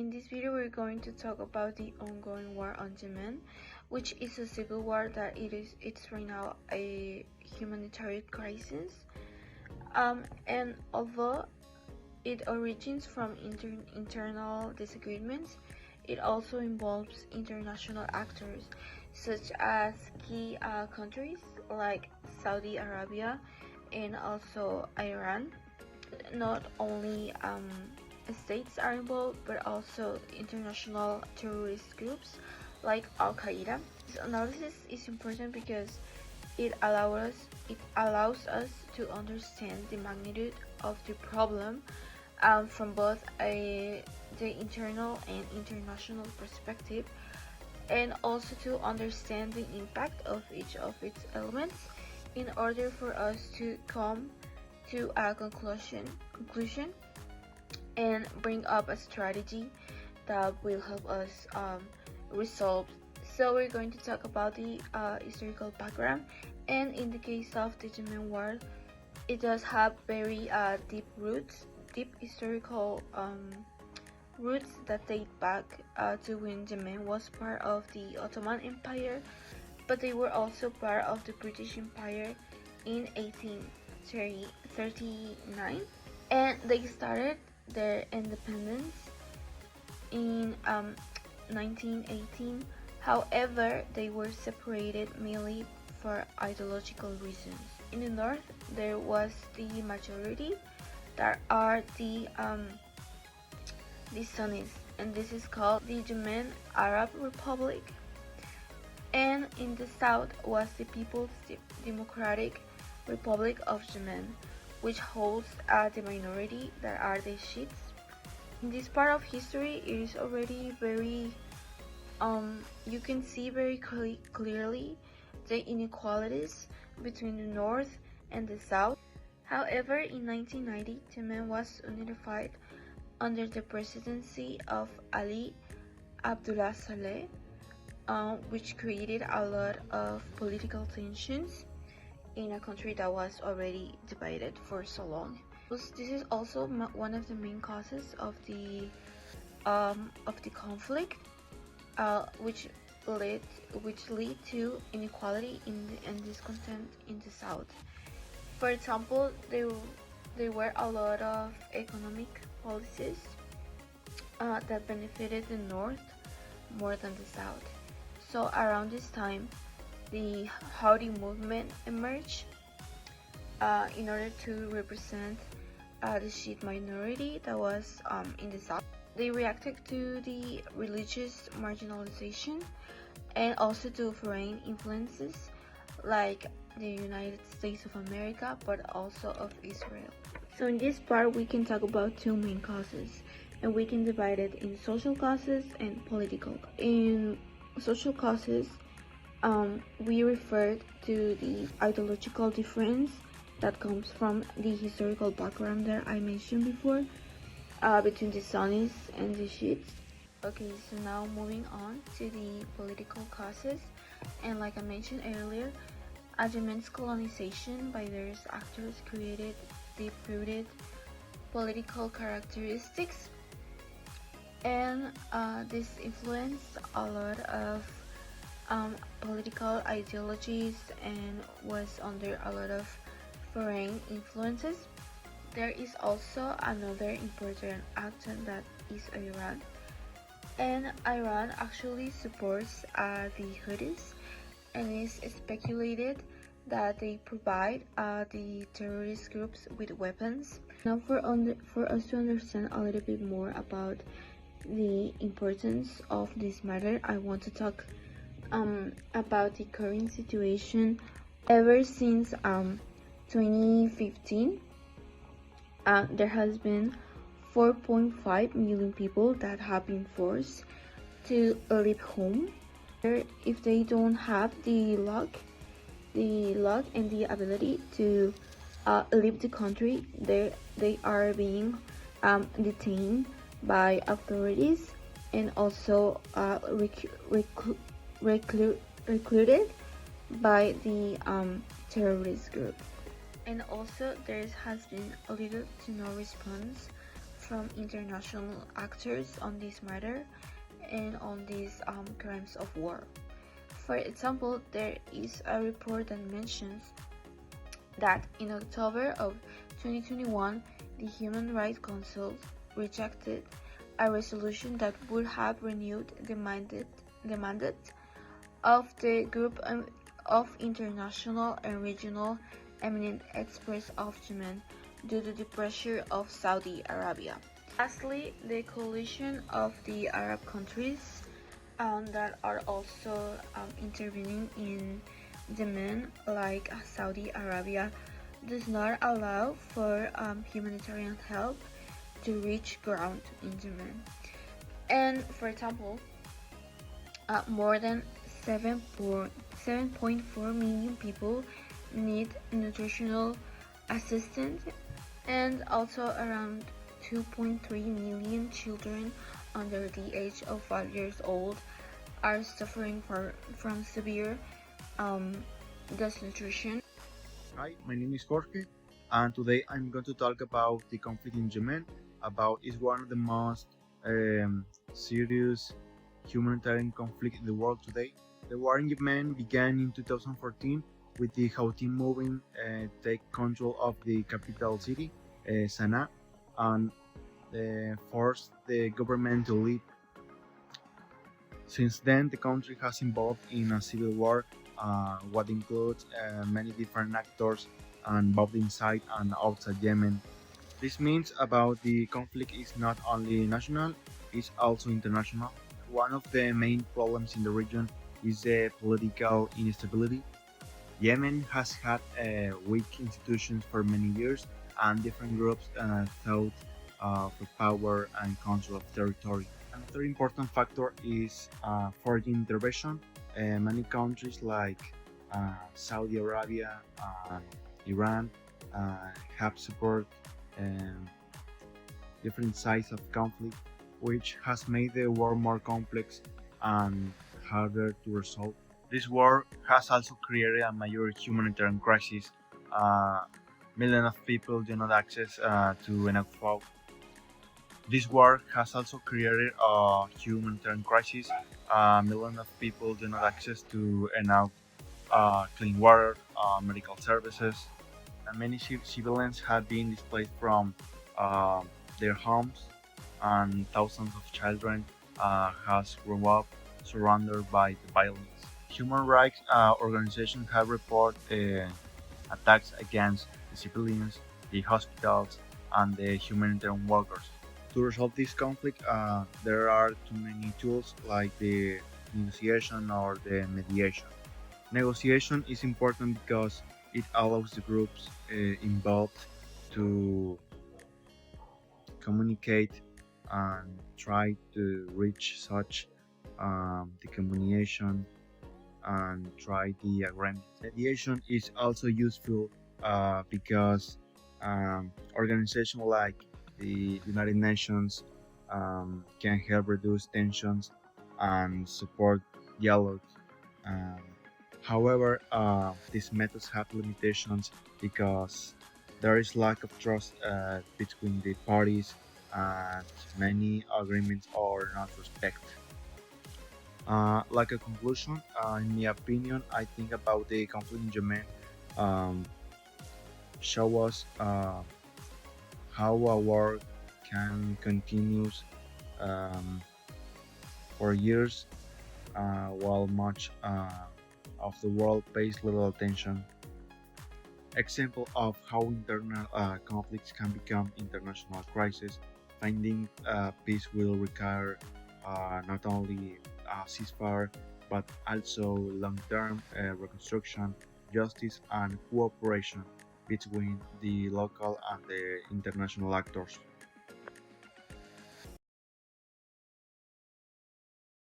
In this video we're going to talk about the ongoing war on Yemen, which is a civil war that it's right now a humanitarian crisis. And although it origins from internal disagreements, it also involves international actors such as key countries like Saudi Arabia and also Iran. Not only states are involved, but also international terrorist groups like Al-Qaeda. This analysis is important because it allows us to understand the magnitude of the problem from both the internal and international perspective, and also to understand the impact of each of its elements in order for us to come to a conclusion and bring up a strategy that will help us resolve. So we're going to talk about the historical background, and in the case of the Yemen war, it does have very deep historical roots that date back to when Yemen was part of the Ottoman Empire, but they were also part of the British Empire in 1839, and they started their independence in 1918. However, they were separated mainly for ideological reasons. In the north, there was the majority that are the Sunnis, and this is called the Yemen Arab Republic. And in the south was the People's Democratic Republic of Yemen, which holds the minority that are the Shiites. In this part of history, it is already very you can see very clearly the inequalities between the north and the south. However, in 1990, Yemen was unified under the presidency of Ali Abdullah Saleh, which created a lot of political tensions in a country that was already divided for so long. This is also one of the main causes of the conflict, which lead to inequality in this content in the south. For example, there were a lot of economic policies that benefited the north more than the south. So around this time, the Houthi movement emerged in order to represent the Shiite minority that was in the south. They reacted to the religious marginalization and also to foreign influences like the United States of America, but also of Israel. So in this part, we can talk about two main causes, and we can divide it in social causes and political. In social causes, we referred to the ideological difference that comes from the historical background that I mentioned before, between the Sunnis and the Shiites. Okay, so now moving on to the political causes, and like I mentioned earlier, Yemen's colonization by various actors created deep-rooted political characteristics, and this influenced a lot of political ideologies and was under a lot of foreign influences. There is also another important actor that is Iran, and Iran actually supports the Houthis, and it's speculated that they provide the terrorist groups with weapons. Now for us to understand a little bit more about the importance of this matter, I want to talk about the current situation. Ever since 2015, there has been 4.5 million people that have been forced to leave home. If they don't have the luck and the ability to leave the country, they are being detained by authorities and also recruited by the terrorist group. And also there has been a little to no response from international actors on this matter and on these crimes of war. For example, there is a report that mentions that in October of 2021, the Human Rights Council rejected a resolution that would have renewed the mandate of the group of international and regional eminent experts of Yemen due to the pressure of Saudi Arabia. Lastly, the coalition of the Arab countries that are also intervening in Yemen, like Saudi Arabia, does not allow for humanitarian help to reach ground in Yemen. And for example, more than 7.4 million people need nutritional assistance, and also around 2.3 million children under the age of 5 years old are suffering from severe desnutrition. Hi, my name is Jorge, and today I'm going to talk about the conflict in Yemen. It's one of the most serious humanitarian conflict in the world today. The war in Yemen began in 2014 with the Houthi moving take control of the capital city, Sana'a, and forced the government to leave. Since then, the country has involved in a civil war, what includes many different actors and both inside and outside Yemen. This means about the conflict is not only national, it's also international. One of the main problems in the region is the political instability. Yemen has had weak institutions for many years, and different groups fought for power and control of territory. Another important factor is foreign intervention. Many countries like Saudi Arabia and Iran have supported um, different sides of conflict, which has made the war more complex and harder to resolve. This war has also created a major humanitarian crisis. Uh, Millions of people do not access to enough food. This war has also created a humanitarian crisis. Millions of people do not access to enough clean water, medical services, and many civilians have been displaced from uh, their homes, and thousands of children has grown up surrounded by the violence. Human rights organizations have reported attacks against the civilians, the hospitals, and the humanitarian workers. To resolve this conflict, there are too many tools like the negotiation or the mediation. Negotiation is important because it allows the groups involved to communicate and try to reach such the communication and try the agreement. Mediation is also useful because organizations like the United Nations can help reduce tensions and support dialogue. Um, However, these methods have limitations because there is lack of trust between the parties and many agreements are not respected. Like a conclusion, in my opinion, I think about the conflict in Yemen um, show us how a war can continue um, for years while much of the world pays little attention. Example of how internal conflicts can become international crisis. Finding peace will require not only ceasefire but also long-term reconstruction, justice, and cooperation between the local and the international actors.